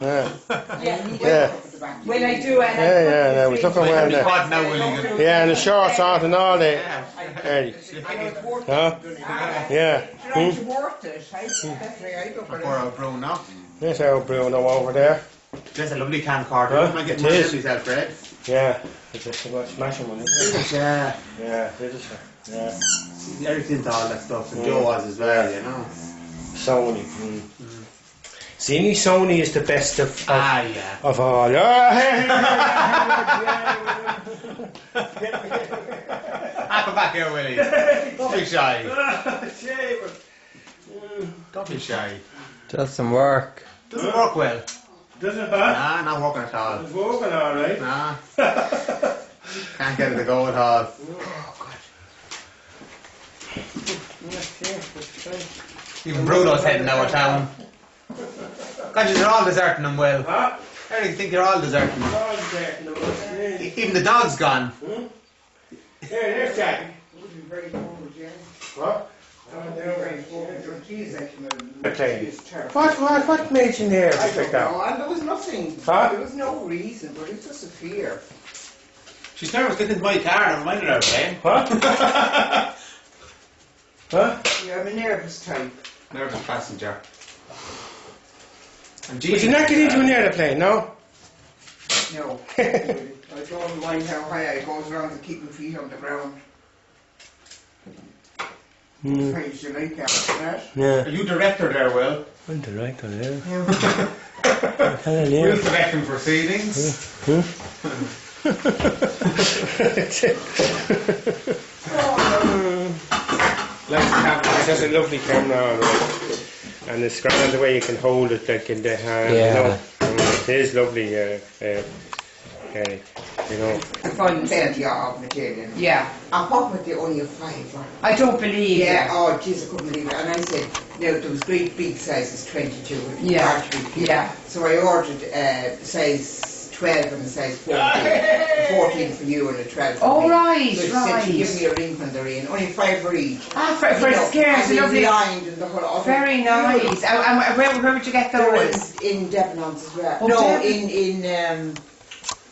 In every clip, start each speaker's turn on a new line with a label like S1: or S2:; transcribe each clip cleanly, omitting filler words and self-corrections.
S1: Yeah.
S2: Yeah.
S3: When I do, and
S1: Yeah, we took her well there.
S2: Now,
S1: Yeah, and the shorts out and all that. Hey. Huh? Yeah.
S3: It's worth it.
S1: There's our Bruno over there.
S2: There's a lovely camcorder.
S1: Huh?
S2: I get
S1: It
S2: one
S1: is.
S2: of yourself, Fred.
S1: Yeah. It's just about smashing one, isn't it?
S2: Yeah.
S1: Yeah, it is. Yeah.
S2: Everything's all that stuff. And Joe was as well, you know.
S1: Sony. See, Sony is the best of
S2: yeah.
S1: of all.
S2: Come back here, Willie. Don't be shy. Don't be shy.
S4: Doesn't work.
S2: Doesn't work well.
S1: Doesn't it,
S2: Nah, not working at all.
S1: It's working all right.
S2: Nah. Can't get it to go at all. Even Bruno's heading out of town. God, you're all deserting them well.
S1: Huh?
S2: I think you're all deserting them. Even the dog's gone.
S1: Yeah, there's Jack. What? What made you nervous
S3: I
S1: like
S3: don't
S1: that?
S3: know, and there was nothing.
S1: Huh?
S3: There was no reason, but it's just a fear.
S2: She's nervous getting into my car and reminded her of it.
S1: What? Huh?
S3: Yeah, I'm a nervous type.
S2: Nervous passenger. And
S1: Would you not get into an aeroplane, no?
S3: No. I don't mind how high I goes around to keep my feet on the ground. Praise you like that.
S1: Yeah.
S2: Are you director there, Will?
S1: I'm director there.
S2: Will's directing proceedings.
S1: It's a lovely camera, all right. And it's grand the way you can hold it like in the hand.
S4: Yeah.
S1: You know? It is lovely, Eric. You know.
S3: Fun plenty of material.
S5: Yeah,
S3: And what with the only a fiver?
S5: I don't believe
S3: Yeah,
S5: it.
S3: oh jeez, I couldn't believe it. And I said, no, there was great big sizes, 22.
S5: Yeah,
S3: large big people.
S5: yeah.
S3: So I ordered size 12 and a size 14. A 14 for you and a 12 for
S5: Oh,
S3: me.
S5: right,
S3: So she said
S5: right.
S3: she'd give me a ring when they're in. Only 5 for each.
S5: Ah, for
S3: You know,
S5: scares,
S3: and they
S5: lovely.
S3: lined and the whole
S5: Very nice. And where would you get
S3: They're
S5: those?
S3: in Debenhams as well.
S5: Oh,
S3: no,
S5: Devon.
S3: in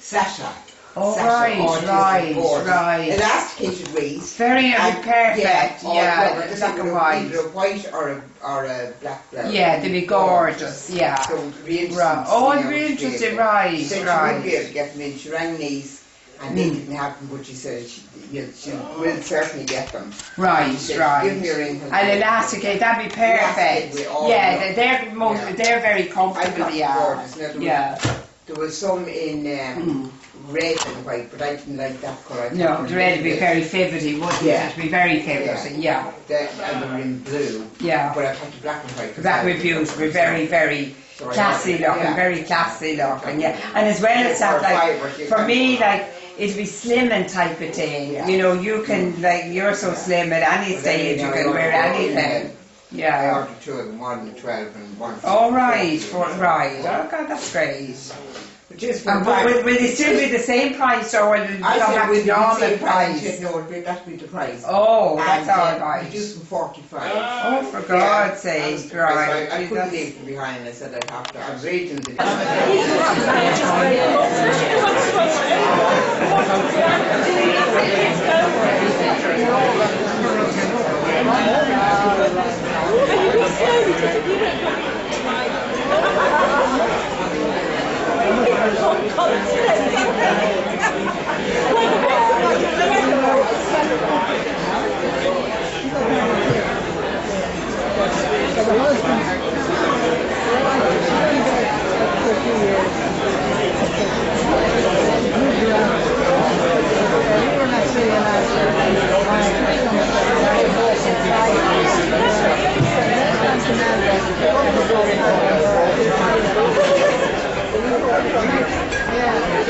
S3: Sasha.
S5: Oh,
S3: Sasha,
S5: right,
S3: gorgeous,
S5: right,
S3: gorgeous.
S5: right.
S3: Elasticated waist.
S5: Very perfect.
S3: Yeah,
S5: Yeah,
S3: the
S5: black and white.
S3: Either a white or a black blouse.
S5: Yeah, they'd be gorgeous. Yeah.
S3: So it'd be interesting.
S5: Right.
S3: to
S5: Oh,
S3: see
S5: I'd
S3: how
S5: be
S3: she'd
S5: interested.
S3: able.
S5: Right,
S3: She said she wouldn't be able
S5: right.
S3: to get them in. She rang these and they didn't happen, but she said she will certainly get them.
S5: Right,
S3: She said,
S5: right.
S3: Give me a ring.
S5: And elasticate, that'd be perfect.
S3: Elastic with all
S5: Yeah,
S3: the-
S5: they're very
S3: I
S5: comfortable.
S3: got
S5: Yeah.
S3: gorgeous. Now,
S5: Yeah.
S3: there was some in red and white, but I didn't like that colour. I
S5: No,
S3: thought
S5: the red would be
S3: it
S5: very vividy, wouldn't
S3: Yeah.
S5: it? It'd be very vivid. Yeah.
S3: And they were in blue.
S5: Yeah.
S3: But I thought the black and white.
S5: That would be beautiful, very, very
S3: So I
S5: classy
S3: like it,
S5: looking,
S3: yeah.
S5: very classy looking, yeah. And as well as that,
S3: Or
S5: like,
S3: fibre, you
S5: for
S3: can
S5: me,
S3: go.
S5: like, it'd be slim and type of thing.
S3: Yeah.
S5: You know, you can, like, you're so slim at any
S3: But
S5: stage, you
S3: then
S5: can
S3: I
S5: wear
S3: ordered
S5: anything.
S3: I
S5: Yeah.
S3: ordered 2 of them, one in 12 and one for
S5: All right,
S3: 14.
S5: right. Oh, God, that's great.
S3: Which is
S5: And will they still be the same price, or will it
S3: I
S5: become
S3: said
S5: back
S3: with
S5: to
S3: the
S5: normal
S3: same price.
S5: price?
S3: No, that'd be the price.
S5: Oh, that's
S3: And,
S5: all right.
S3: Reduce from 45.
S5: Oh, for God's sake, right.
S3: I couldn't
S5: Jesus.
S3: leave them behind. I said I'd have to. I was raging the
S6: Yeah.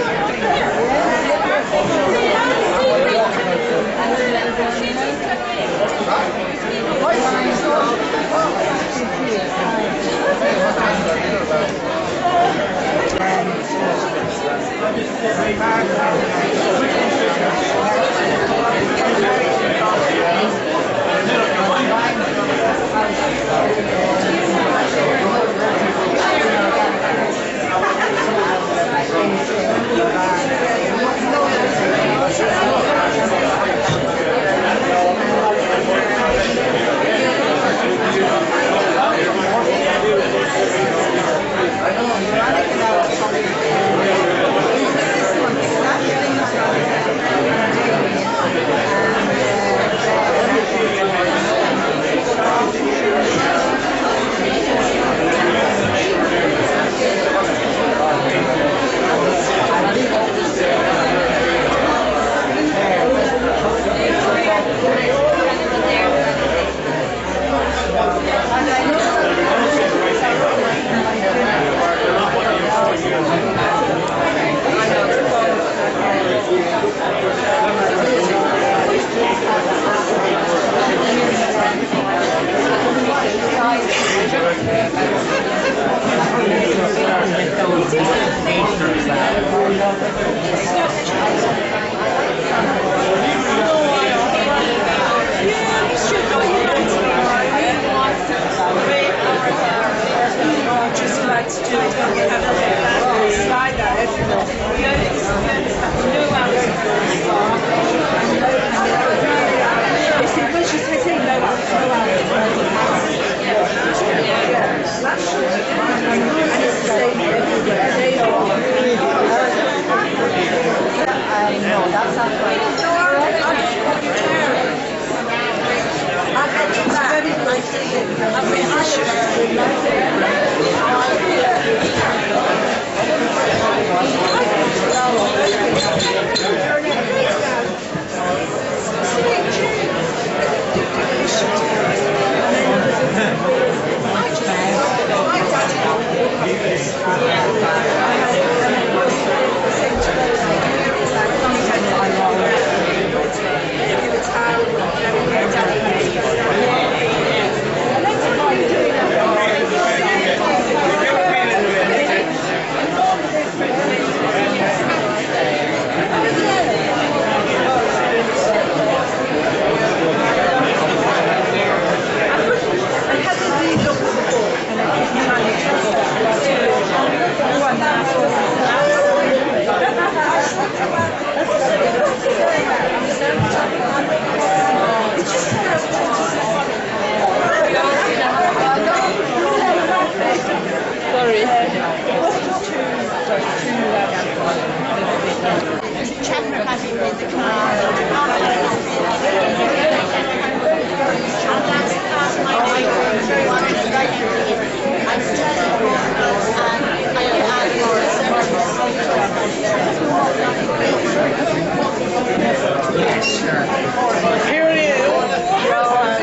S5: Here it is.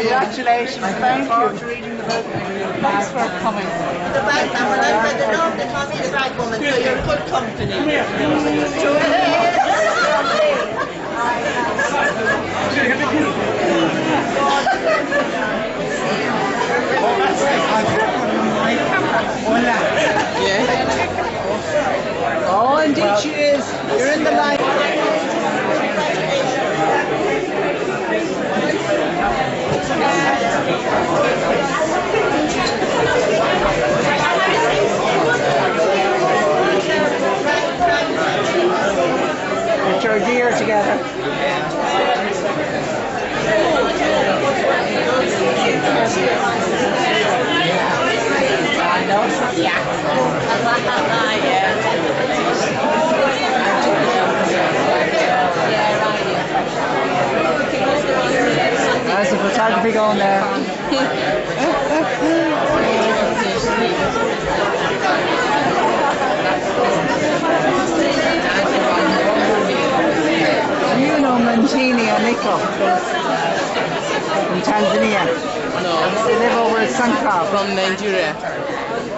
S5: Congratulations. Thank you. Thanks for coming.
S4: The bag man, when I read the note, they call me the bag woman, so you're good company.
S5: Yeah. Oh, indeed she is. You're in the line. Get your gear together. There's the photography going there. You know Mancini and Nico from Tanzania.
S6: No,
S5: They live over at Sankar.
S6: from Nigeria.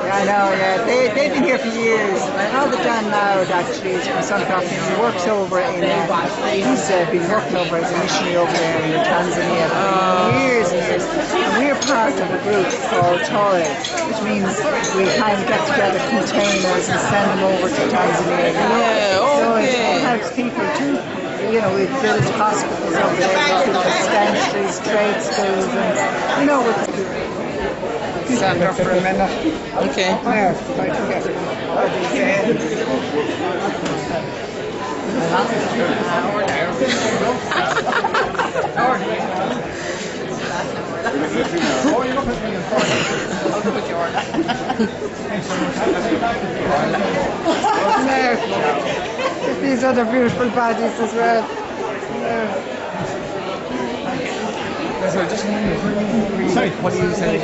S5: Yeah, I know, yeah. They've been here for years. My father John Loud actually is from Sankar. He works over in, he's been working over as a missionary over there in Tanzania for years and years. And we're part of a group called Torres, which means we kind of get together containers and send them over to Tanzania. You know?
S6: Yeah,
S5: So
S6: okay.
S5: it helps people too. You know, we've built hospitals over there, dispensaries, trade schools, and, you know, with stand up for a minute.
S6: Okay.
S5: There, if I can get it. There. These other beautiful badges as well.
S2: Sorry, what do you say?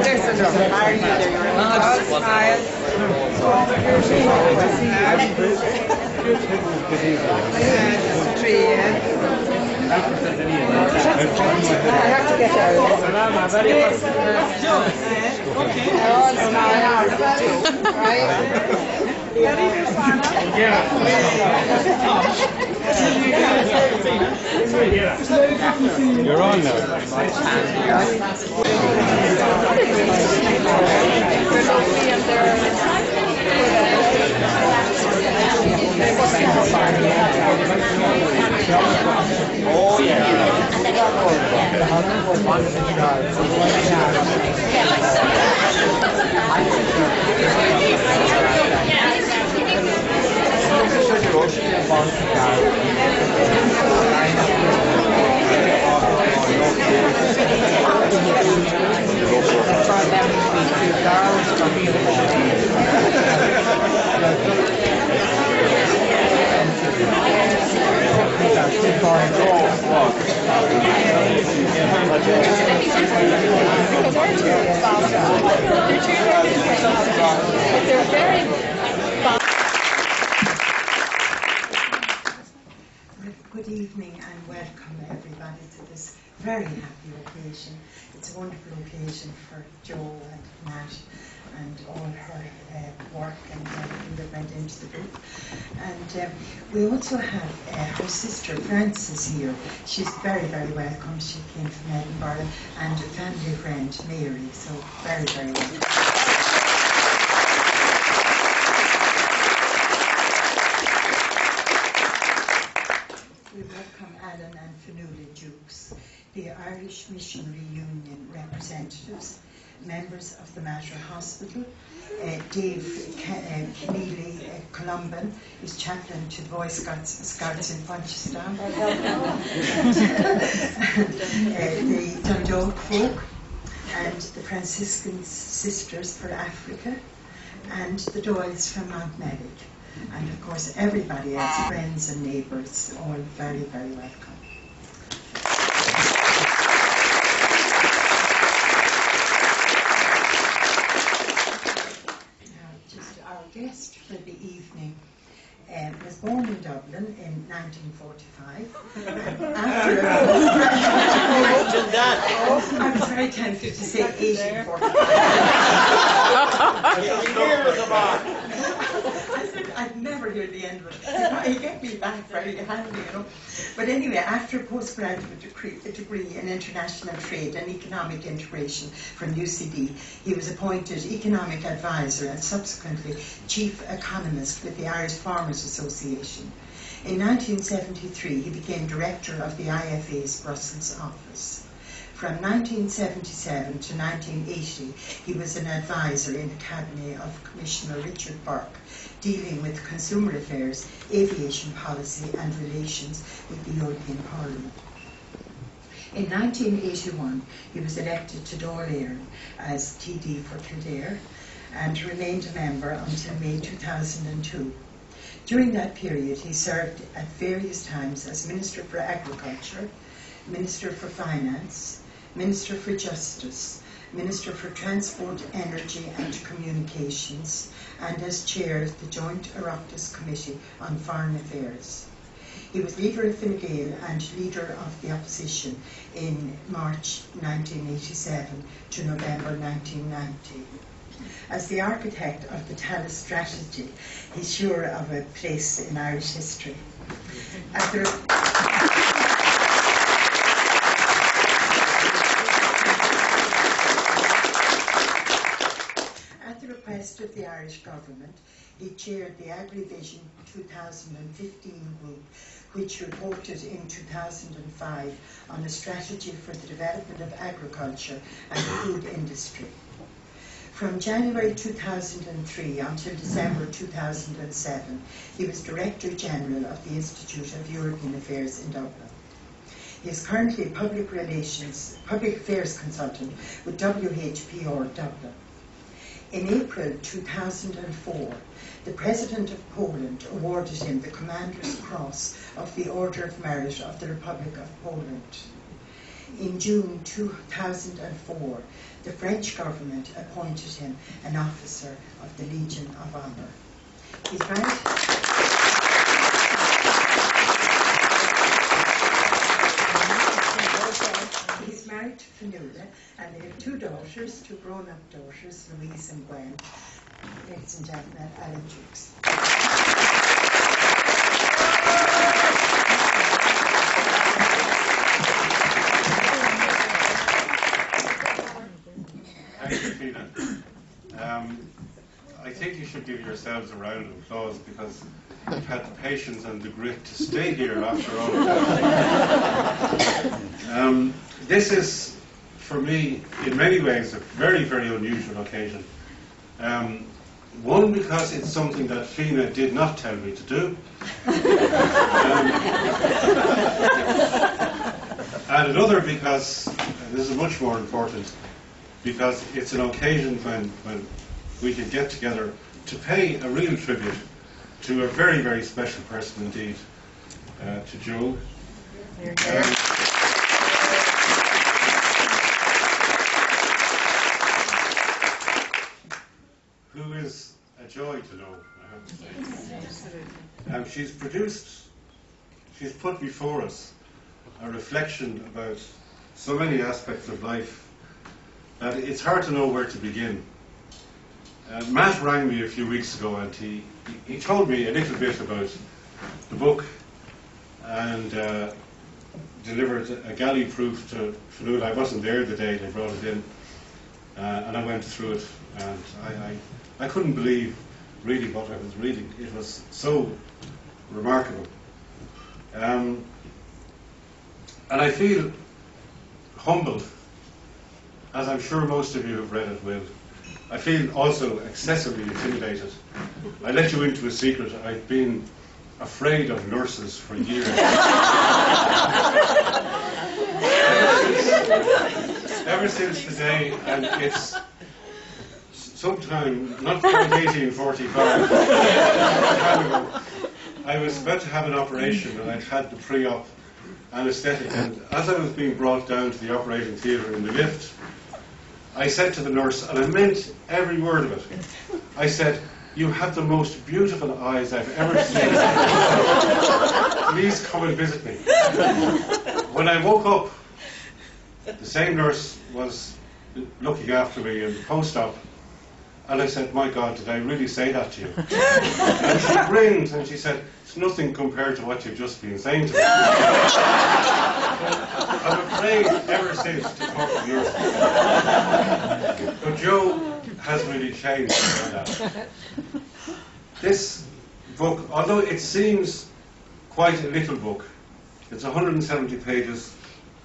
S5: There's a drum. I have to get out. They're all smiling, right?
S1: You're on now.
S7: Oh yeah.
S6: Good evening and welcome everybody to this very happy occasion. It's a wonderful occasion for Jo and Nat and all her work and everything that went into the book. And we also have her sister Frances here. She's very, very welcome. She came from Edinburgh, and a family friend, Mary. So very, very welcome. We welcome Alan and Fionnuala Dukes, the Irish Missionary Union representatives, members of the Mater Hospital, Dave Keneally Columban is chaplain to the Boy Scouts in Punchestown, the Dundalk folk, and the Franciscan Sisters for Africa, and the Doyles from Mount Medic. And of course everybody else, friends and neighbours, all very, very welcome. Now, just our guest for the evening was born in Dublin in 1945. I was very tempted to say 1845. I'd never hear the end of it. It get me back very handy, you know. But anyway, after a postgraduate degree in international trade and economic integration from UCD, he was appointed economic advisor and subsequently chief economist with the Irish Farmers Association. In 1973, he became director of the IFA's Brussels office. From 1977 to 1980, he was an advisor in the cabinet of Commissioner Richard Burke, dealing with consumer affairs, aviation policy and relations with the European Parliament. In 1981, he was elected to Dáil Éireann as TD for Kildare and remained a member until May 2002. During that period, he served at various times as Minister for Agriculture, Minister for Finance, Minister for Justice, Minister for Transport, Energy and Communications, and as Chair of the Joint Oireachtas Committee on Foreign Affairs. He was leader of Fine Gael and leader of the opposition in March 1987 to November 1990. As the architect of the Tallaght strategy, he's sure of a place in Irish history. At the request of the Irish government, he chaired the AgriVision 2015 group, which reported in 2005 on a strategy for the development of agriculture and the food industry. From January 2003 until December 2007, he was Director General of the Institute of European Affairs in Dublin. He is currently a public affairs consultant with WHPR Dublin. In April 2004, the President of Poland awarded him the Commander's Cross of the Order of Merit of the Republic of Poland. In June 2004, the French government appointed him an officer of the Legion of Honour. He's married. He's married to Fionnuala, and they have two daughters, two grown-up daughters, Louise and Gwen. Ladies and gentlemen, Alan Dukes.
S7: Thank you, Fiona. I think you should give yourselves a round of applause because you've had the patience and the grit to stay here after all of that. this is, for me, in many ways, a very, very unusual occasion. One, because it's something that Fiona did not tell me to do. And another because, and this is much more important, because it's an occasion when we can get together to pay a real tribute to a very, very special person indeed, to Jo. Who is a joy to know, I have to say. She's put before us a reflection about so many aspects of life that it's hard to know where to begin. Matt rang me a few weeks ago and he told me a little bit about the book and delivered a galley proof to Fionnuala. I wasn't there the day they brought it in, and I went through it, and I couldn't believe really what I was reading. It was so remarkable. And I feel humbled, as I'm sure most of you who've read it will. I feel also excessively intimidated. I let you into a secret. I've been afraid of nurses for years. ever since the day, and it's sometime, not quite 1845, time ago, I was about to have an operation and I'd had the pre-op anaesthetic, and as I was being brought down to the operating theatre in the lift, I said to the nurse, and I meant every word of it, I said, "You have the most beautiful eyes I've ever seen. Please come and visit me." When I woke up, the same nurse was looking after me in the post-op, and I said, "My God, did I really say that to you?" And she grinned and she said, "It's nothing compared to what you've just been saying to me." I'm afraid ever since to talk to nurses. But Jo has really changed by that. This book, although it seems quite a little book, it's 170 pages,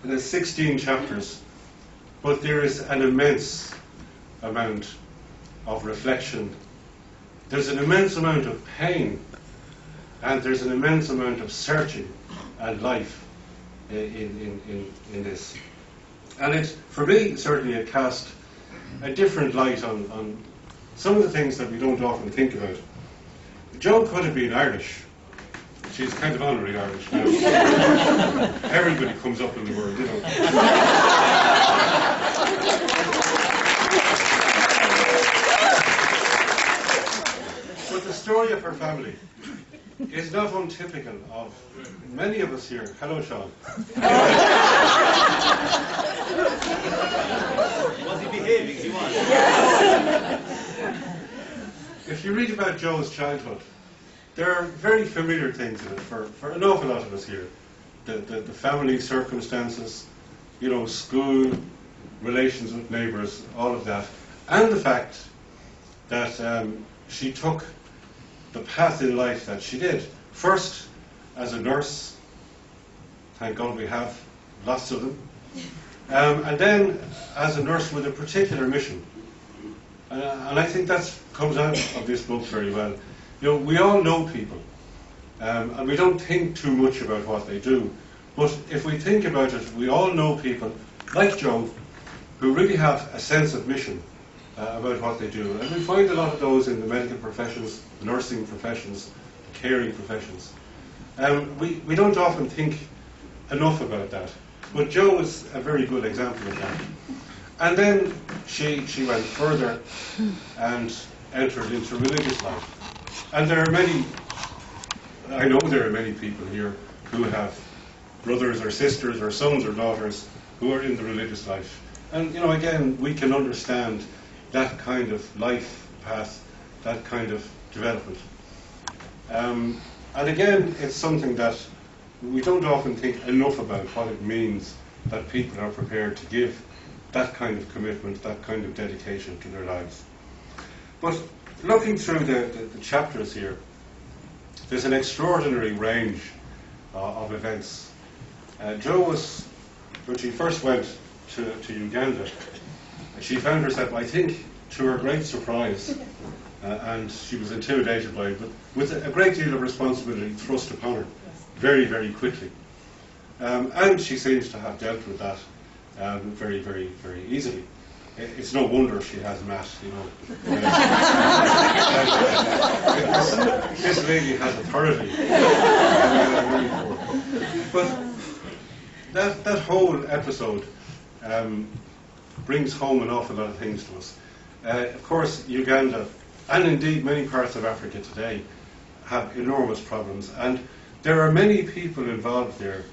S7: it has 16 chapters, but there is an immense amount of reflection. There's an immense amount of pain, and there's an immense amount of searching and life in this. And it, for me, certainly it cast a different light on some of the things that we don't often think about. Jo could have been Irish. She's kind of honorary Irish now. Everybody comes up in the world, you know. But the story of her family is not untypical of many of us here. Hello, Sean.
S2: Was he behaving? He was.
S7: If you read about Jo's childhood, there are very familiar things in it for an awful lot of us here. The family circumstances, you know, school, relations with neighbours, all of that. And the fact that she took the path in life that she did. First, as a nurse, thank God we have lots of them, and then as a nurse with a particular mission. And I think that comes out of this book very well. You know, we all know people, and we don't think too much about what they do, but if we think about it, we all know people like Jo who really have a sense of mission about what they do. And we find a lot of those in the medical professions, the nursing professions, the caring professions. We don't often think enough about that. But Jo is a very good example of that. And then she went further and entered into religious life. And there are many, I know there are many people here who have brothers or sisters or sons or daughters who are in the religious life. And, you know, again, we can understand that kind of life path, that kind of development. And again, it's something that we don't often think enough about, what it means that people are prepared to give that kind of commitment, that kind of dedication to their lives. But looking through the chapters here, there's an extraordinary range of events. Jo was when she first went to Uganda, she found herself, I think, to her great surprise, and she was intimidated by it, but with a great deal of responsibility thrust upon her very, very quickly. And she seems to have dealt with that very, very, very easily. It's no wonder she has Matt, you know. This lady has authority. But that whole episode brings home an awful lot of things to us. Of course, Uganda, and indeed many parts of Africa today, have enormous problems. And there are many people involved there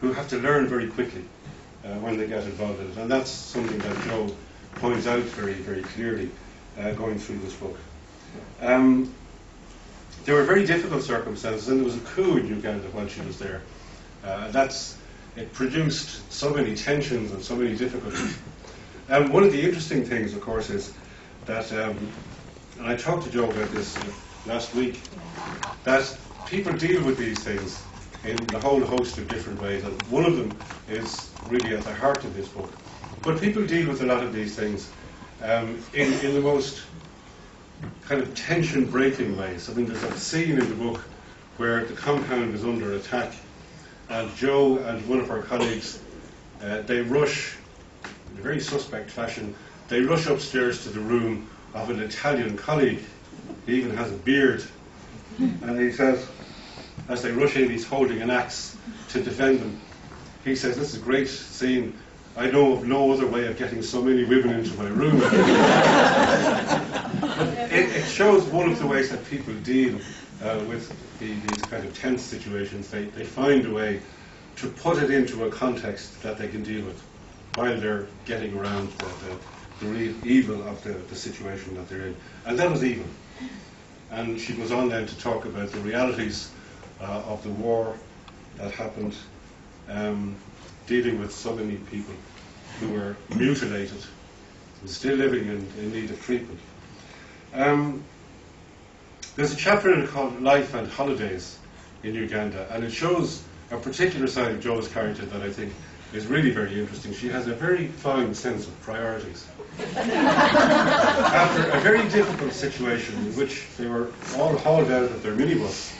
S7: who have to learn very quickly when they get involved in it. And that's something that Joe points out very, very clearly going through this book. There were very difficult circumstances, and there was a coup in Uganda while she was there. It produced so many tensions and so many difficulties. One of the interesting things, of course, is that, and I talked to Joe about this last week, that people deal with these things in a whole host of different ways, and one of them is really at the heart of this book. But people deal with a lot of these things in the most kind of tension-breaking ways. I mean, there's a scene in the book where the compound is under attack, and Joe and one of our colleagues, they rush, in a very suspect fashion, they rush upstairs to the room of an Italian colleague. He even has a beard. And he says, as they rush in, he's holding an axe to defend them. He says, "This is a great scene. I know of no other way of getting so many women into my room." It shows one of the ways that people deal with these kind of tense situations. They find a way to put it into a context that they can deal with while they're getting around the real evil of the situation that they're in. And that was evil. And she goes on then to talk about the realities of the war that happened, dealing with so many people who were mutilated and still living in need of treatment. There's a chapter in it called Life and Holidays in Uganda, and it shows a particular side of Jo's character that I think is really very interesting. She has a very fine sense of priorities. After a very difficult situation in which they were all hauled out of their minibus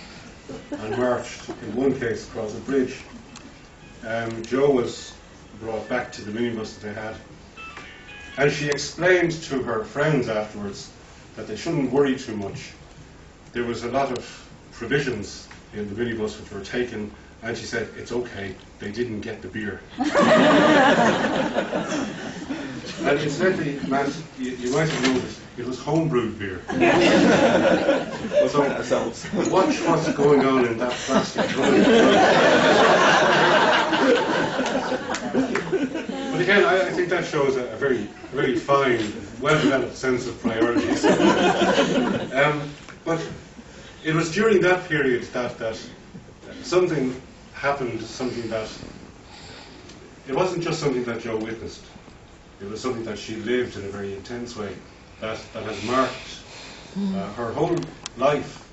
S7: and marched, in one case, across a bridge, Jo was brought back to the minibus that they had, and she explained to her friends afterwards that they shouldn't worry too much. There was a lot of provisions in the minibus which were taken, and she said, "It's okay, they didn't get the beer." And incidentally, Matt, you might have noticed, it was homebrewed beer. So watch what's going on in that plastic drum. But again, I think that shows a very fine, well-developed sense of priorities. But it was during that period that something happened, something that, it wasn't just something that Jo witnessed. It was something that she lived in a very intense way, that has marked her whole life,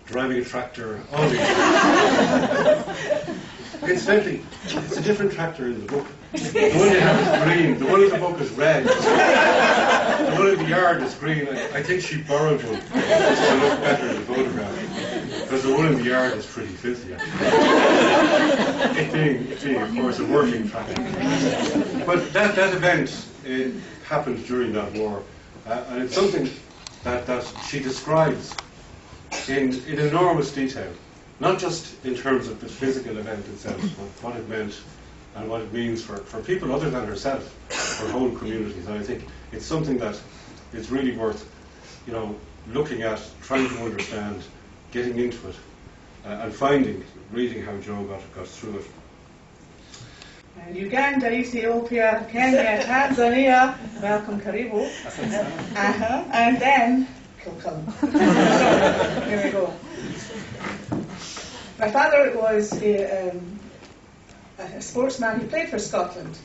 S7: driving a tractor, all these things. Incidentally, it's a different tractor in the book. The one you have is green, the one in the book is red. The one in the yard is green. I think she borrowed one just to look better in the photograph, because the one in the yard is pretty filthy. It being, of course, a working tractor. But that event happened during that war, and it's something that she describes in enormous detail. Not just in terms of the physical event itself, but what it meant and what it means for people other than herself, for whole communities. And I think it's something that is really worth, looking at, trying to understand, getting into it, and reading how Jo got through it.
S8: Uganda, Ethiopia, Kenya, Tanzania, welcome, karibu. And then Kilcullen. So, here we go. My father was a sportsman. He played for Scotland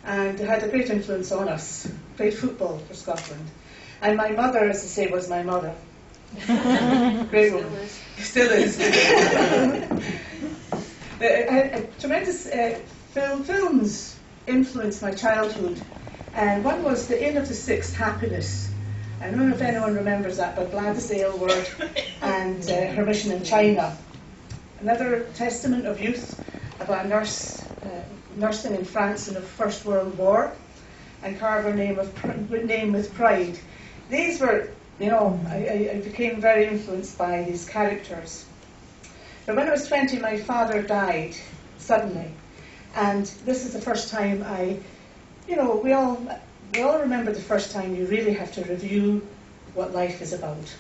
S8: and had a great influence on us. Played football for Scotland. And my mother, as I say, was my mother. Great woman. Still is. Tremendous films influenced my childhood, and one was The Inn of the Sixth Happiness. I don't know if anyone remembers that, but Gladys Aylward and her mission in China. Another testament of youth about a nurse nursing in France in the First World War, and carve her name with pride. These were, you know, I became very influenced by these characters. But when I was 20, my father died suddenly, and this is the first time we all remember the first time you really have to review what life is about.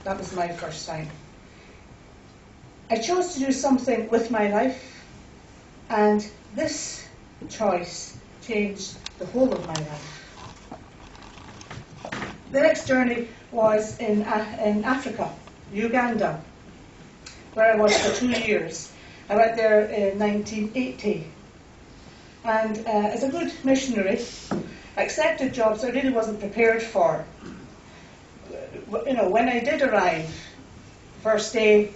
S8: That was my first time. I chose to do something with my life, and this choice changed the whole of my life. The next journey was in Africa, Uganda, where I was for 2 years. I went there in 1980. And as a good missionary, I accepted jobs I really wasn't prepared for. You know, when I did arrive, first day,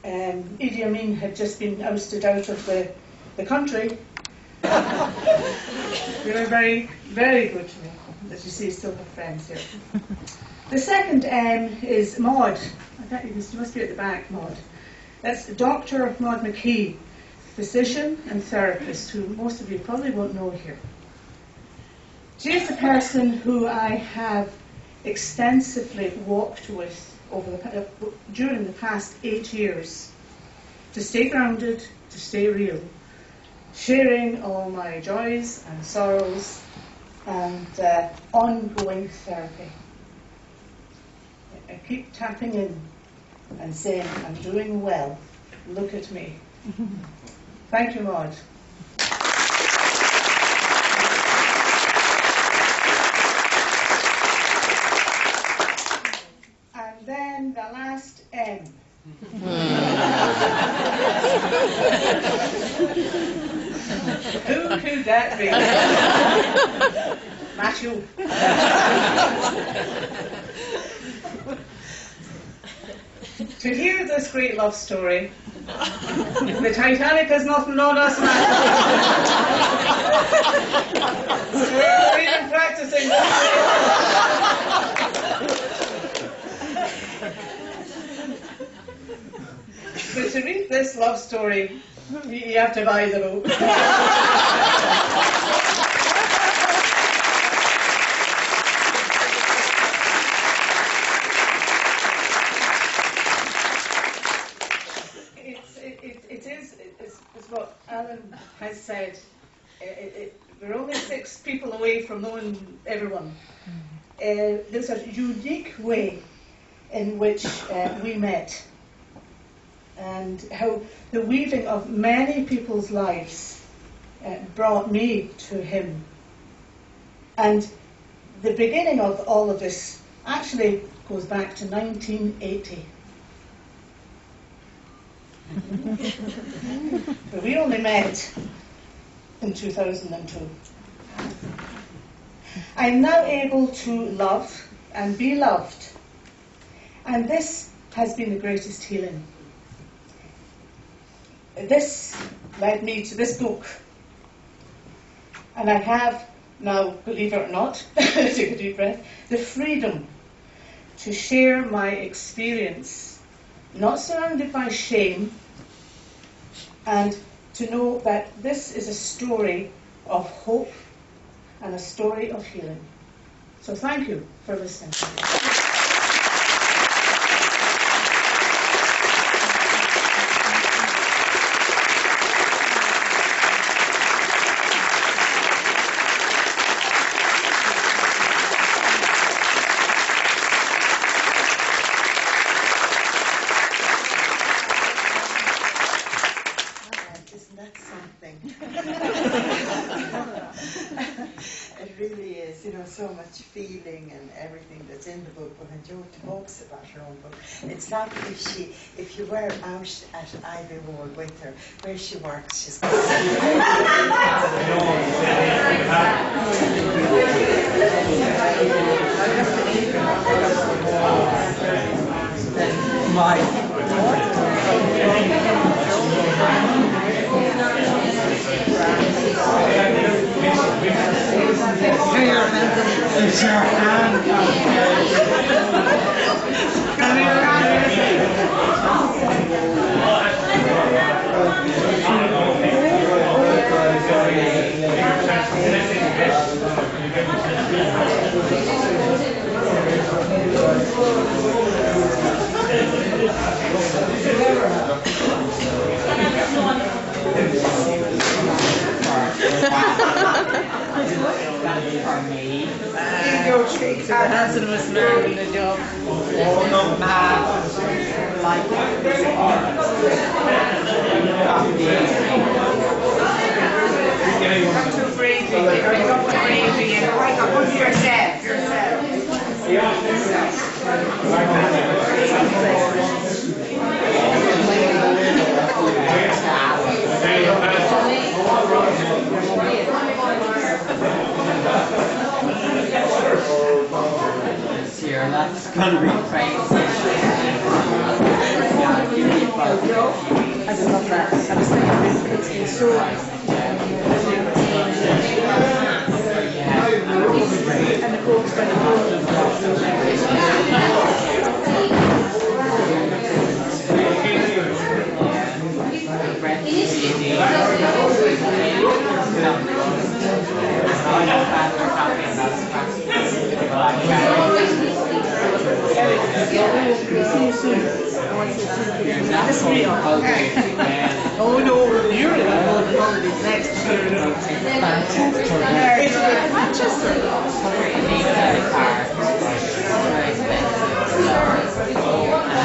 S8: Idi Amin had just been ousted out of the country. They were very, very good to me. As you see, I still have friends here. The second is Maud. You must be at the back, Maud. That's Dr. Maud McKee, physician and therapist, who most of you probably won't know here. She is the person who I have extensively walked with during the past 8 years to stay grounded, to stay real, sharing all my joys and sorrows and ongoing therapy. I keep tapping in and saying, I'm doing well, look at me. Thank you, Maud. And then the last M. Who could that be? Matthew. To hear this great love story, the Titanic has nothing on us, man. We've been practicing So to read this love story, you have to buy the book. It's what Alan has said. We're only 6 people away from knowing everyone. There's a unique way in which we met, and how the weaving of many people's lives brought me to him. And the beginning of all of this actually goes back to 1980. But we only met in 2002. I'm now able to love and be loved, and this has been the greatest healing. This led me to this book, and I have now, believe it or not, take a deep breath, the freedom to share my experience, not surrounded by shame, and to know that this is a story of hope and a story of healing. So thank you for listening.
S6: So much feeling and everything that's in the book. But when Jo talks about her own book, it's like if you were out at Ivy Wall with her, where she works, she's got
S2: My your hand
S5: Hanson was married in the job.
S3: Not too crazy, or you don't want crazy, and why not put yourself.
S2: That's gonna be crazy.
S5: I just love that. I was thinking it's so and the coach when oh no, you're next.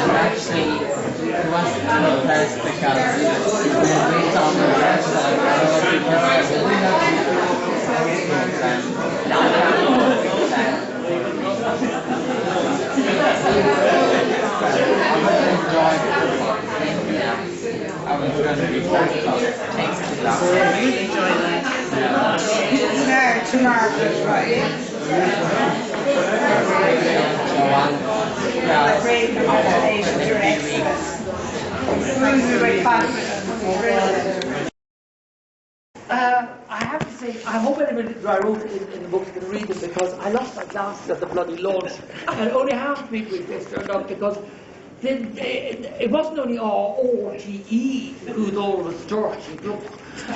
S2: Actually, it wasn't the best because we talked I was going to be practical. Thanks to that.
S5: I really enjoy that.
S3: Tomorrow, right?
S9: I have to say, I hope anybody that I wrote in the book can read it because I lost my glasses at the bloody launch and only half the people with this turned up because it wasn't only RTE who thought it was dirty book.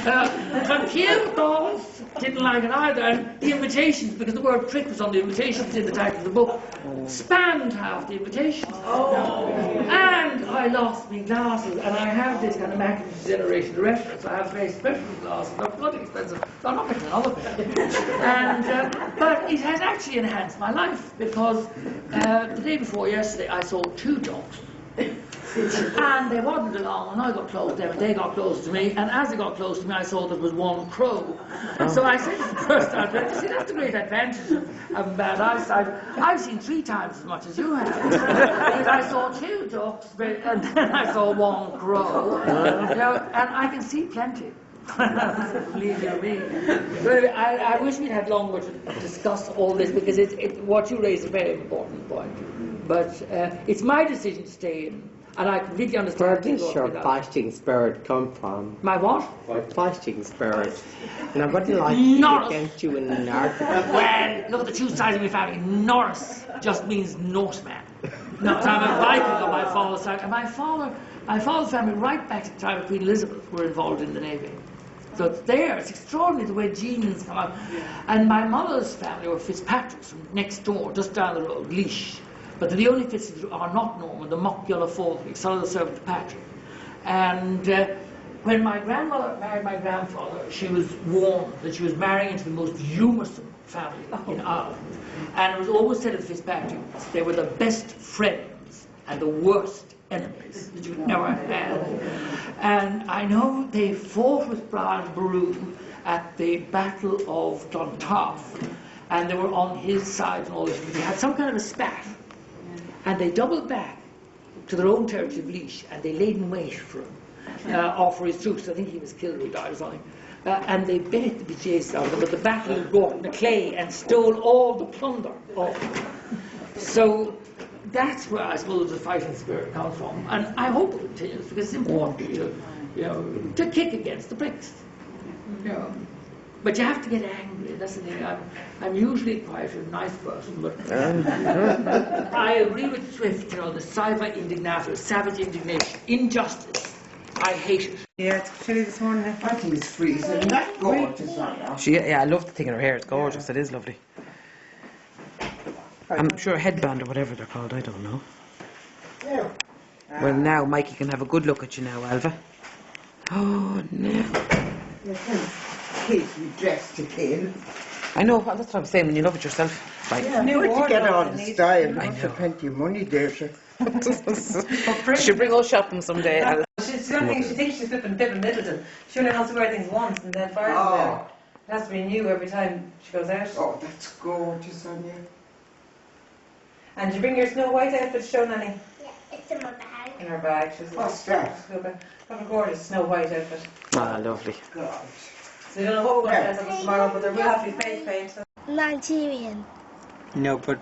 S9: But Kim Dawes didn't like it either, and the invitations, because the word prick was on the invitations in the title of the book, spanned half the invitations. And I lost my glasses, and I have this kind of macular degeneration reference. I have very special glasses, they're bloody expensive, so I'm not getting another pair. And, but it has actually enhanced my life, because the day before yesterday I saw 2 dogs. And they wandered along, and I got close to them, and they got close to me, and as they got close to me, I saw there was 1 crow. So I said to the person I was see, that's the great advantage of having bad eyesight. I've seen 3 times as much as you have. Because I saw 2 ducks, and then I saw 1 crow. You know, and I can see plenty. Believe you me. But anyway, I wish we'd had longer to discuss all this, because what you raise is a very important point. But it's my decision to stay in. And I completely understand.
S10: Where does your fighting spirit come from?
S9: My what?
S10: Your fighting spirit. And I wouldn't like to be against you in an argument.
S9: Well, look at the 2 sides of my family. Norris just means Norseman. No, so I'm a Viking on my father's side. And my father's family, right back to the time of Queen Elizabeth, were involved in the Navy. So it's there. It's extraordinary the way genes come out. And my mother's family were Fitzpatricks from next door, just down the road, Leash. But the only Fitz are not Norman, the Mockula family, son of the servant Patrick. And when my grandmother married my grandfather, she was warned that she was marrying into the most humoursome family in Ireland. And it was always said of the Fitzpatricks, they were the best friends and the worst enemies that you'd ever had. And I know they fought with Brian Boru at the Battle of Clontarf, and they were on his side and all this. They had some kind of a spat. And they doubled back to their own territory of Leash, and they laid in wait for him, or for his troops. I think he was killed or he died or something. And they bet the bejesus out of them at the Battle of Gorton, the Clay, and stole all the plunder off them. So that's where I suppose the fighting spirit comes from. And I hope it continues, because it's important to kick against the pricks. You know. But you have to get angry. That's the thing. I'm usually quite a nice person, but I agree with Swift. You know, the salva indignatus, savage indignation, injustice. I hate it.
S10: Yeah, it's chilly this morning.
S3: I think it's freezing. That's gorgeous,
S10: Yeah, I love the thing in her hair. It's gorgeous. It is lovely. I'm sure a headband or whatever they're called. I don't know. Well, now Mikey can have a good look at you now, Alva. Oh, no.
S3: Kids, you dressed to kill.
S10: I know, that's what I'm saying, when you love it yourself. Right.
S3: Yeah, where'd you get all the style? I know. Plenty of money there, sure.
S10: She'll bring us shopping someday.
S11: She's looking, she thinks she's flipping Middleton. She only wants to wear things once and then fire them. It has to be new every time she goes out.
S3: Oh, that's gorgeous on you.
S11: And did you bring your Snow White outfit to show Nanny?
S12: Yeah, it's in my bag.
S11: In her bag. She's
S3: What's that?
S11: Got a gorgeous Snow White outfit.
S10: Ah, lovely.
S3: God.
S11: So you don't know what we're going to dress up tomorrow, but there will have to be face paint. So.
S12: Nigerian.
S10: No, but...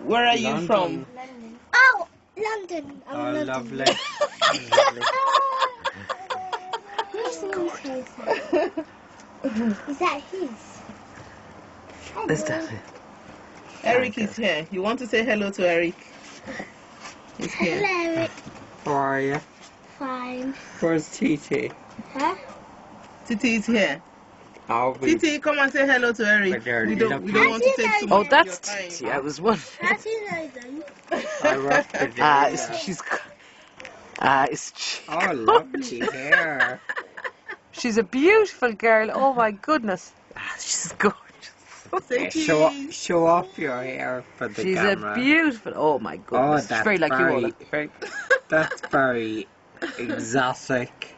S5: Where are you from?
S12: London. Oh, London. I'm
S10: Oh,
S12: London.
S10: lovely.
S12: Whose name is that? Is that his?
S10: Is that it?
S5: Eric is here. You want to say hello to Eric? He's here.
S12: Hello, Eric.
S10: How are you?
S12: Fine.
S10: Where's TT?
S12: Huh?
S5: Titi is here.
S10: Oh,
S5: Titi, come and say hello to Eric. We don't want to take too much of your time.
S10: Titi. I was wondering.
S12: How do you know them?
S10: She's... is she
S13: Oh, lovely hair.
S10: She's a beautiful girl. Oh, my goodness. She's gorgeous.
S13: Show off your hair for the
S10: She's
S13: camera.
S10: a beautiful... Oh, my goodness. She's very like you, Ola. Very...
S13: That's very exotic.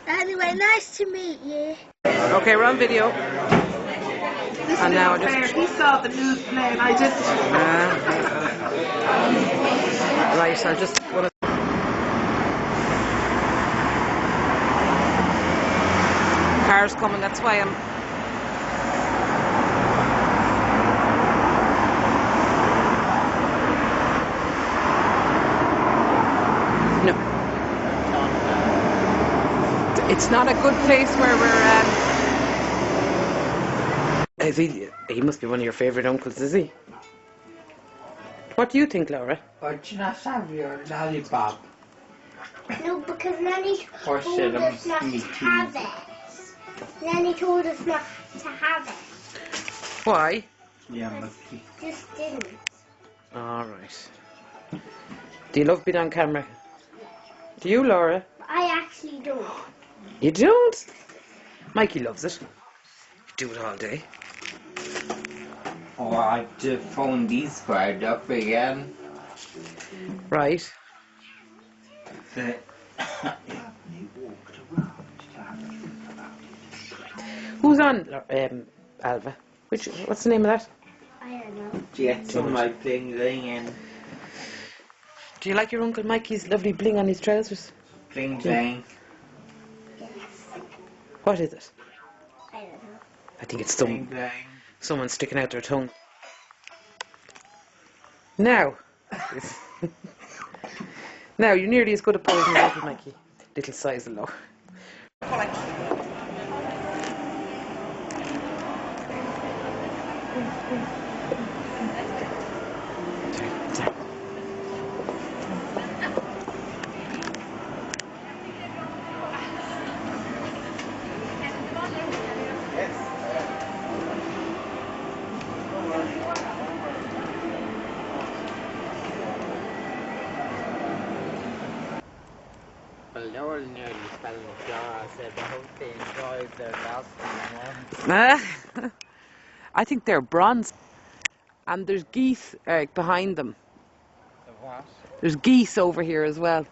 S12: Anyway, nice to meet you.
S10: Okay, we're on video. And now just...
S5: He saw the news play and I just...
S10: right, I just want to... Cars coming, that's why I'm... No. It's not a good place where we're he must be one of your favourite uncles, is he? What do you think, Laura?
S13: But you not have your lollipop.
S12: No, because Nanny
S13: Or
S12: told
S13: should I
S12: us not to
S13: sneak
S12: have it. Nanny told us not to have it.
S10: Why?
S13: Yeah, monkey.
S12: Just didn't.
S10: Alright. Do you love being on camera? Do you, Laura?
S12: I actually don't.
S10: You don't? Mikey loves it. Do it all day.
S13: Oh, I just phoned these fired up again.
S10: Right.
S13: The
S10: Who's on, Alva? What's the name of that?
S12: I don't know.
S13: Jets on my bling bling and
S10: Do you like your Uncle Mikey's lovely bling on his trousers?
S13: bling bling.
S12: Yes.
S10: What is it?
S12: I don't know.
S10: I think it's
S13: Bling bling.
S10: someone sticking out their tongue. Now. Now, you're nearly as good at posing as Uncle Mikey. Little size of low.
S13: Well, Laura nearly fell in the jar. I said, I hope they enjoyed their last one.
S10: I think they're bronze. And there's geese behind them.
S13: The what?
S10: There's geese over here as well.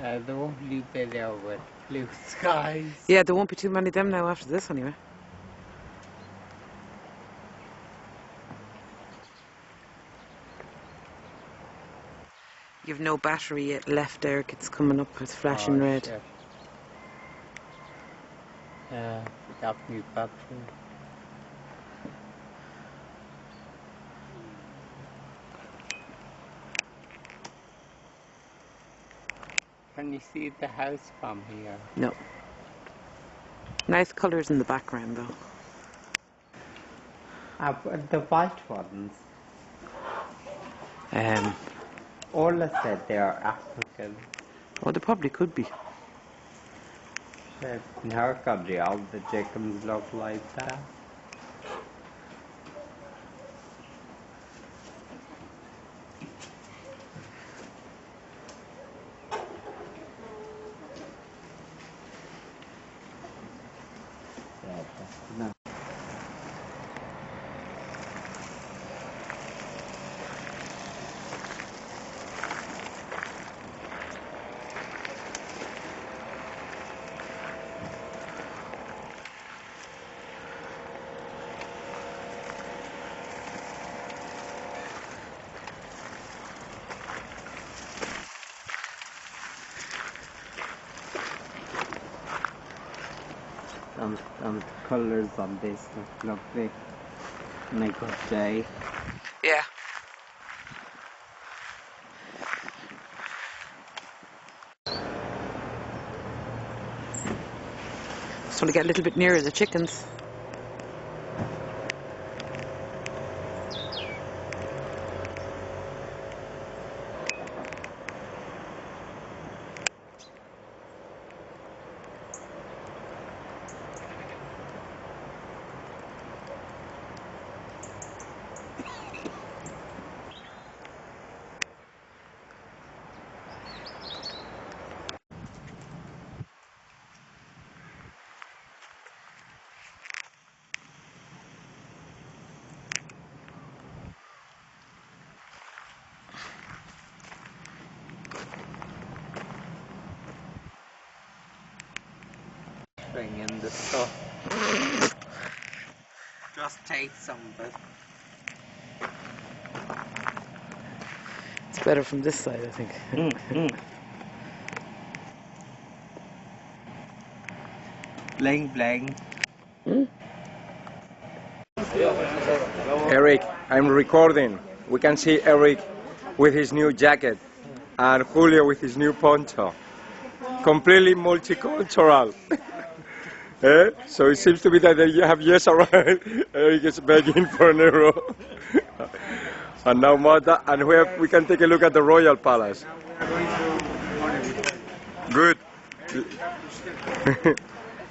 S13: There won't be there with blue skies.
S10: Yeah, there won't be too many of them now after this anyway. You've no battery yet left, Eric. It's coming up. It's flashing red.
S13: Shit. Got me battery. Can you see the house from here?
S10: No. Nice colours in the background, though.
S13: The white ones. All I said they are African.
S10: Oh, they probably could be.
S13: In her country, all the chickens look like that. No. And the colours on this look lovely. Make up day.
S10: Yeah. Just want to get a little bit nearer the chickens.
S13: In the stuff. Just take some of it.
S10: It's better from this side, I think.
S13: Bling bling.
S14: Eric, I'm recording. We can see Eric with his new jacket and Julio with his new poncho. Completely multicultural. So it seems to be that you have just arrived. Eric is begging for an euro. And now Marta, and we can take a look at the Royal Palace. Good.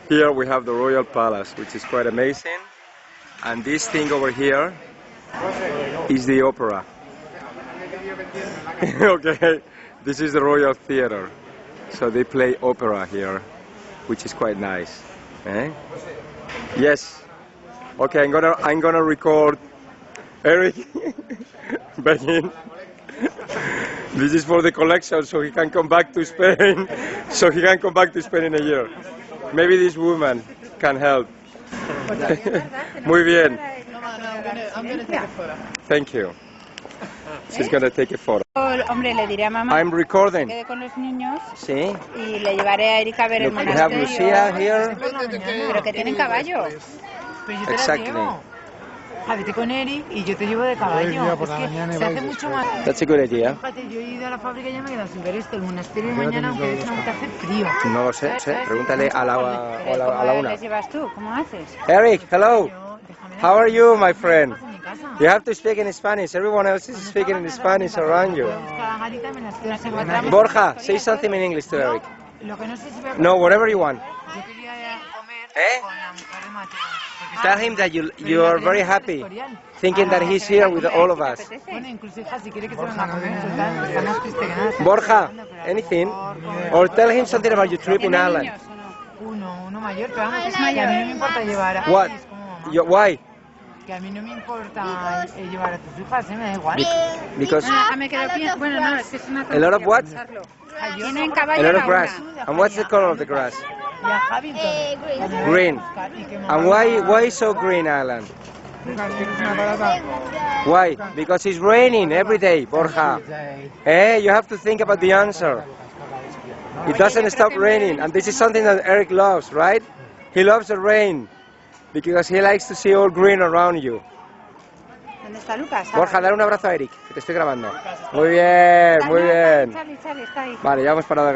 S14: Here we have the Royal Palace, which is quite amazing. And this thing over here is the opera. Okay, this is the Royal Theatre. So they play opera here, which is quite nice. Eh? Yes. Okay, I'm gonna record Eric begging. This is for the collection, so he can come back to Spain. So he can come back to Spain in a year. Maybe this woman can help. Muy bien.
S15: I'm gonna take a photo.
S14: Thank you. She's gonna take a photo.
S15: Hombre, le diré a mamá
S14: I'm recording.
S15: que quede con los niños
S14: Sí.
S15: y le llevaré a Erika a ver el
S14: Look, we have
S15: monasterio.
S14: Lucia here.
S15: Pero que tienen caballo.
S5: Pero yo te
S14: Exactly.
S5: la llevo. Ah, vete con Eric y yo te llevo de caballo. Es que se hace mucho más.
S14: That's a good idea.
S5: Fíjate, yo he ido a la fábrica y ya me he quedado sin ver esto. El monasterio de mañana, aunque de hecho no hace frío.
S14: No lo sé, pregúntale a la una.
S15: ¿Les llevas tú? ¿Cómo haces?
S14: Eric, hello. How are you, my friend? You have to speak in Spanish. Everyone else is speaking in Spanish around you. Borja, say something in English to Eric. No, whatever you want. Eh? Tell him that you are very happy, thinking that he's here with all of us. Borja, anything? Or tell him something about your trip in Ireland.
S5: Uno mayor, pero vamos, que a mí no me importa llevar a...
S14: What? Why?
S5: Que a mí no me importa llevar a tus hijas, me da igual.
S14: Because
S15: Me quedo bien. Bueno, no, es que es una cosa.
S14: a lot of what?
S15: Tienen caballo
S14: A lot
S15: la
S14: of grass.
S15: una.
S14: And what's the color of the grass?
S12: Green.
S14: Green. And why so green, Alan? Why? Because it's raining every day, Borja. You have to think about the answer. It doesn't stop raining, and this is something that Eric loves, right? He loves the rain because he likes to see all green around you.
S15: ¿Dónde está Lucas?
S14: Borja, dale un abrazo a Eric, que te estoy grabando. Muy bien, muy bien.
S15: Charlie, está ahí.
S14: Vale, ya hemos parado de grabar.